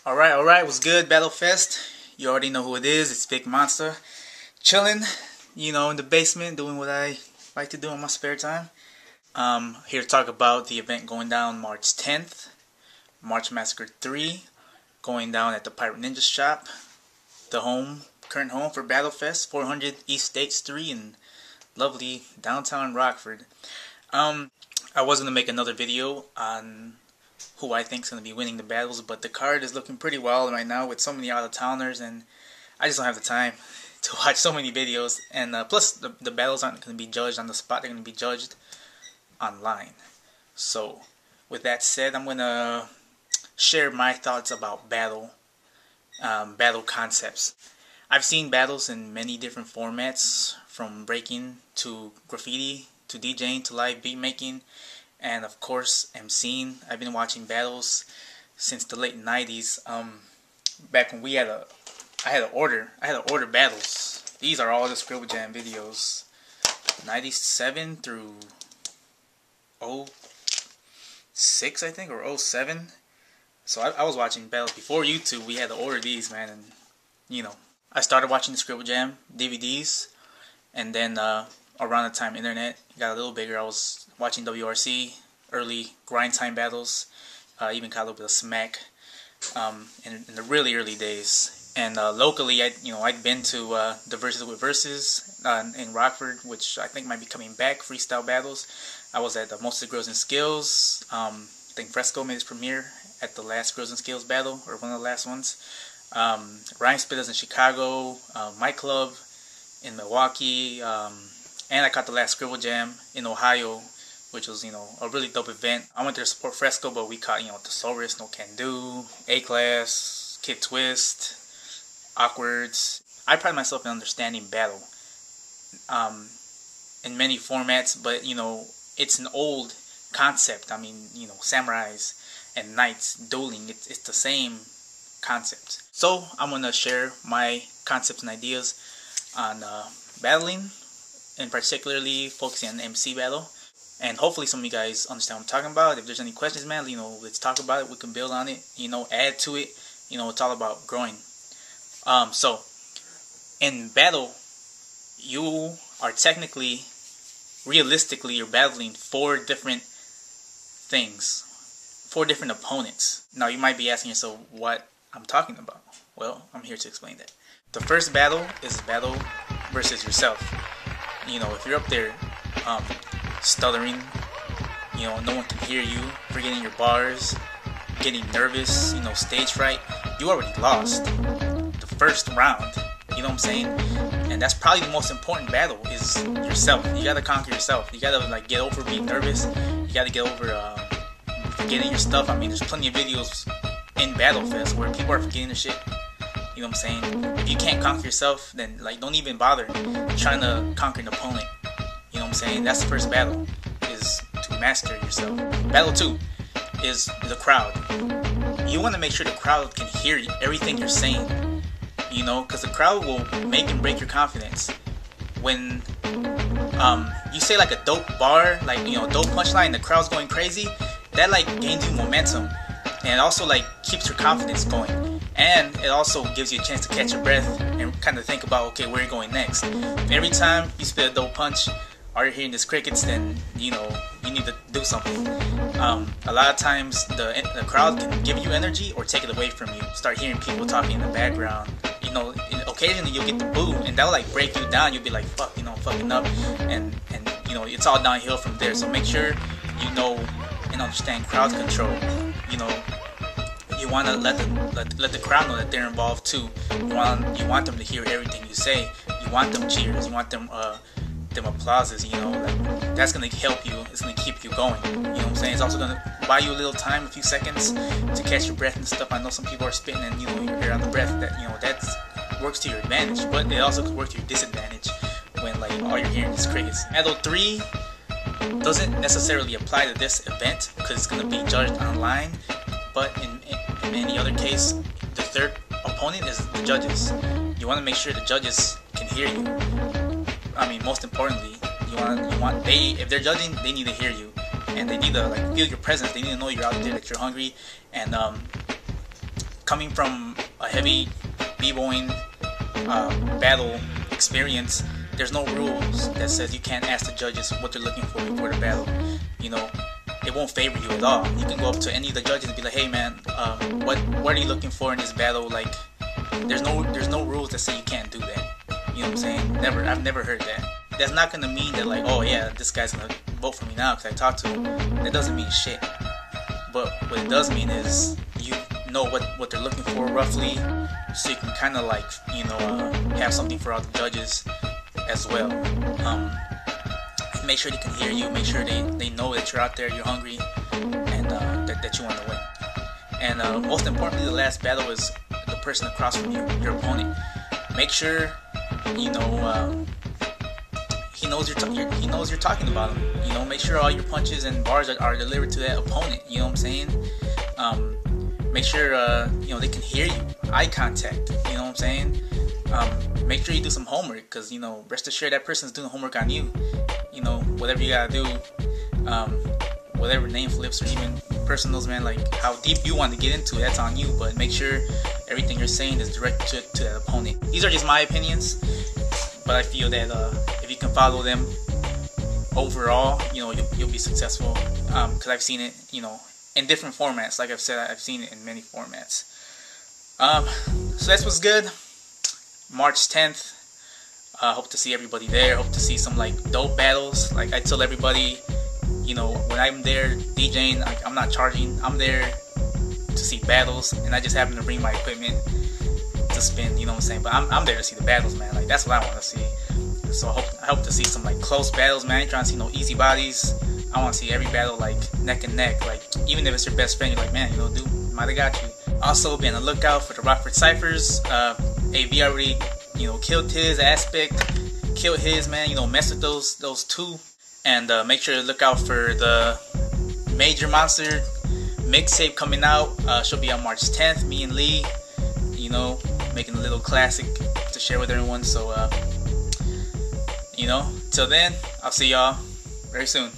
Alright, what's good, Battlefest? You already know who it is, it's Big Monster. Chilling, in the basement, doing what I like to do in my spare time. Here to talk about the event going down March 10th. March Massacre 3, going down at the Pirate Ninja Shop. The current home for Battlefest, 400 East State 3 in lovely downtown Rockford. I was going to make another video on who I think is going to be winning the battles, but the card is looking pretty wild right now with so many out-of-towners, and I just don't have the time to watch so many videos. And plus, the battles aren't going to be judged on the spot, they're going to be judged online. So, with that said, I'm going to share my thoughts about battle concepts. I've seen battles in many different formats, from breaking to graffiti to DJing to live beat making, and of course MCing. I've been watching battles since the late 90s. Back when I had to order battles. These are all the Scribble Jam videos, 97 through 06, I think, or 07. So I was watching battles before YouTube. We had to order these, man, and I started watching the Scribble Jam DVDs, and then around the time internet got a little bigger, I was watching WRC, early grind time battles, even caught a little bit of Smack in the really early days. And locally, I'd been to the Versus with Versus in Rockford, which I think might be coming back, freestyle battles. I was at Most of the Girls and Skills. I think Fresco made his premiere at the last Girls and Skills battle, or one of the last ones. Rhyme Spitters in Chicago, My Club in Milwaukee, and I caught the last Scribble Jam in Ohio, which was, a really dope event. I went there to support Fresco, but we caught, Thesaurus, No Can Do, A-Class, Kid Twist, Awkwards. I pride myself in understanding battle in many formats, but, it's an old concept. I mean, samurais and knights dueling, it's the same concept. So I'm going to share my concepts and ideas on battling, and particularly focusing on the MC battle. And hopefully some of you guys understand what I'm talking about. If there's any questions, man, let's talk about it. We can build on it, add to it. It's all about growing. So in battle, you are technically, realistically, you're battling 4 different things, 4 different opponents. Now you might be asking yourself what I'm talking about. Well, I'm here to explain that. The first battle is battle versus yourself. If you're up there stuttering, no one can hear you, forgetting your bars, getting nervous, stage fright, you already lost the first round. You know what I'm saying? And that's probably the most important battle, is yourself. You gotta conquer yourself. You gotta get over being nervous. You gotta get over forgetting your stuff. I mean, there's plenty of videos in Battlefest where people are forgetting their shit. You know what I'm saying? If you can't conquer yourself, then don't even bother trying to conquer an opponent. You know what I'm saying? That's the first battle, is to master yourself. Battle 2 is the crowd. You want to make sure the crowd can hear everything you're saying. Because the crowd will make and break your confidence. When you say a dope bar, dope punchline, the crowd's going crazy, that gains you momentum, and it also keeps your confidence going. And it also gives you a chance to catch your breath and kind of think about, okay, where you're going next. Every time you spit a dope punch, all you're hearing is crickets, then you need to do something. A lot of times the crowd can give you energy or take it away from you. Start hearing people talking in the background. Occasionally you'll get the boo, and that'll break you down. You'll be like, fuck, fucking up, and it's all downhill from there. So make sure you know and understand crowd control. You want to let the crowd know that they're involved too. You want them to hear everything you say. You want them cheers. You want them applauses. That's gonna help you. It's gonna keep you going. You know what I'm saying? It's also gonna buy you a little time, a few seconds to catch your breath and stuff. I know some people are spitting and you're on the breath. That works to your advantage, but it also could work to your disadvantage when all you're hearing is crickets. Battle 3 doesn't necessarily apply to this event because it's gonna be judged online. But in any other case, the third opponent is the judges. You want to make sure the judges can hear you. I mean, most importantly, if they're judging, they need to hear you. and they need to like feel your presence. They need to know you're out there, that you're hungry, and coming from a heavy b-boying battle experience, there's no rules that says you can't ask the judges what they're looking for before the battle. You know, it won't favor you at all. You can go up to any of the judges and be like, hey man, what are you looking for in this battle? Like, there's no rules that say you can't do that. You know what I'm saying? I've never heard that. That's not gonna mean that like, oh yeah, this guy's gonna vote for me now because I talked to him. That doesn't mean shit. But what it does mean is you know what they're looking for roughly, so you can kind of like, you know, have something for all the judges as well. Make sure they can hear you. Make sure they know that you're out there, you're hungry, and that you want to win. And most importantly, the last battle is the person across from you, your opponent. Make sure you know he knows you're talking about him. You know, make sure all your punches and bars are delivered to that opponent. You know what I'm saying? Make sure you know they can hear you. Eye contact. You know what I'm saying? Make sure you do some homework, because you know, rest assured that person's doing homework on you. You know, whatever you gotta do, whatever name flips or even personals, man, like how deep you want to get into, that's on you. But make sure everything you're saying is directed to that opponent. These are just my opinions, but I feel that if you can follow them overall, you know, you'll be successful. Because I've seen it, you know, in different formats. Like I've said, I've seen it in many formats. So that's what's good. March 10th. Hope to see everybody there. Hope to see some like dope battles. Like I tell everybody, you know, when I'm there DJing, I'm not charging. I'm there to see battles, and I just happen to bring my equipment to spin. You know what I'm saying? But I'm there to see the battles, man. Like that's what I want to see. So I hope to see some like close battles, man. I ain't trying to see no easy bodies. I want to see every battle like neck and neck. Like even if it's your best friend, you're like, man, you know, dude, might have got you. Also, be on the lookout for the Rockford Cyphers. AV already, you know, killed his aspect, killed his, man. You know, mess with those two, and make sure to look out for the Major Monster mixtape coming out. She'll be on March 10th. Me and Lee, you know, making a little classic to share with everyone. So, you know, till then, I'll see y'all very soon.